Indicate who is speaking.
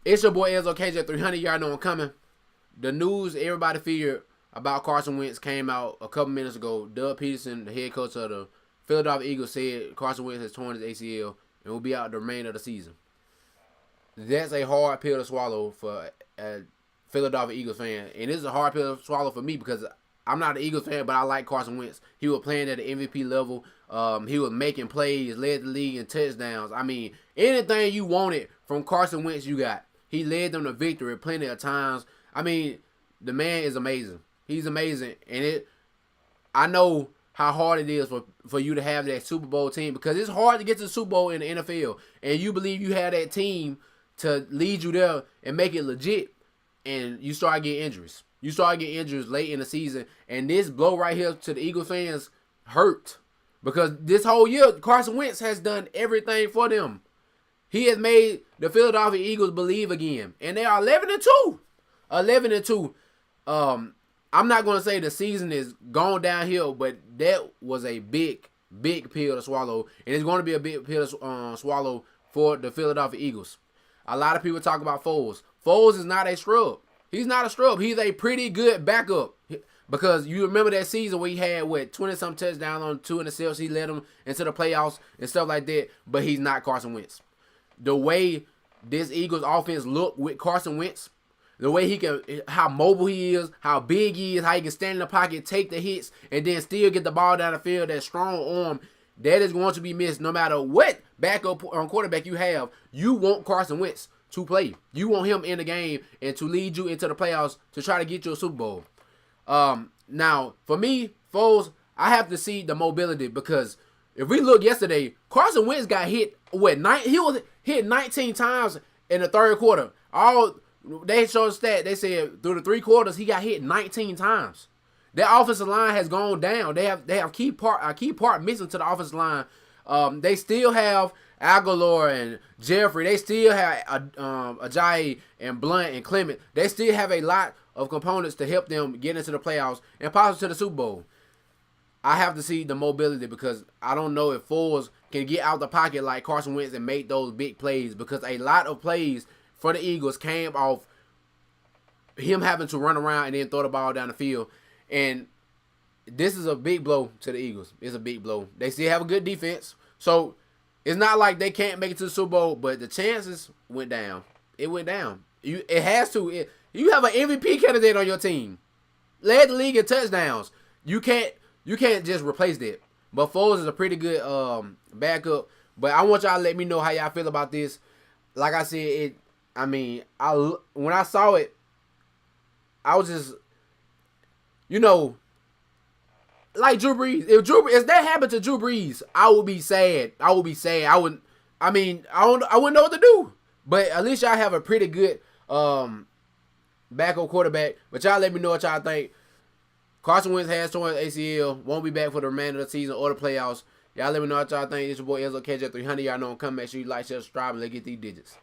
Speaker 1: It's your boy Enzo KJ 300. Y'all know I'm coming. The news everybody feared about Carson Wentz came out a couple minutes ago. Doug Peterson, the head coach of the Philadelphia Eagles, said Carson Wentz has torn his ACL and will be out the remainder of the season. That's a hard pill to swallow for a Philadelphia Eagles fan. And this is a hard pill to swallow for me because I'm not an Eagles fan, but I like Carson Wentz. He was playing at the MVP level. He was making plays, led the league in touchdowns. I mean, anything you wanted from Carson Wentz, you got. He led them to victory plenty of times. I mean, the man is amazing. He's amazing. And I know how hard it is for you to have that Super Bowl team because it's hard to get to the Super Bowl in the NFL. And you believe you have that team to lead you there and make it legit. And you start getting injuries. You start getting injuries late in the season. And this blow right here to the Eagles fans hurt. Because this whole year, Carson Wentz has done everything for them. He has made the Philadelphia Eagles believe again. And they are 11-2. 11-2. I'm not going to say the season is gone downhill, but that was a big pill to swallow. And it's going to be a big pill to swallow for the Philadelphia Eagles. A lot of people talk about Foles. Foles is not a scrub. He's not a scrub. He's a pretty good backup. Because you remember that season where he had, 20-something touchdowns on 2 interceptions. He led them into the playoffs and stuff like that. But he's not Carson Wentz. The way this Eagles offense look with Carson Wentz, the way how mobile he is, how big he is, how he can stand in the pocket, take the hits, and then still get the ball down the field, that strong arm, that is going to be missed no matter what backup quarterback you have. You want Carson Wentz to play. You want him in the game and to lead you into the playoffs to try to get you a Super Bowl. Now, for me, Foles, I have to see the mobility because if we look yesterday, Carson Wentz got hit, he was hit 19 times in the third quarter. They showed a stat. They said through the 3 quarters, he got hit 19 times. Their offensive line has gone down. They have a key part missing to the offensive line. They still have Aguilar and Jeffrey. They still have Ajayi and Blunt and Clement. They still have a lot of components to help them get into the playoffs and possibly to the Super Bowl. I have to see the mobility because I don't know if Foles can get out the pocket like Carson Wentz and make those big plays because a lot of plays for the Eagles came off him having to run around and then throw the ball down the field. And this is a big blow to the Eagles. It's a big blow. They still have a good defense. So it's not like they can't make it to the Super Bowl, but the chances went down. It went down. It has to. You have an MVP candidate on your team. Led the league in touchdowns. You can't just replace that. But Foles is a pretty good backup. But I want y'all to let me know how y'all feel about this. Like I said, when I saw it, I was just, like Drew Brees. If that happened to Drew Brees, I would be sad. I wouldn't know what to do. But at least y'all have a pretty good backup quarterback. But y'all let me know what y'all think. Carson Wentz has torn his ACL. Won't be back for the remainder of the season or the playoffs. Y'all let me know what y'all think. It's your boy Enzo KJ 300. Y'all know I'm coming. Make sure you like, share, subscribe, and let's get these digits.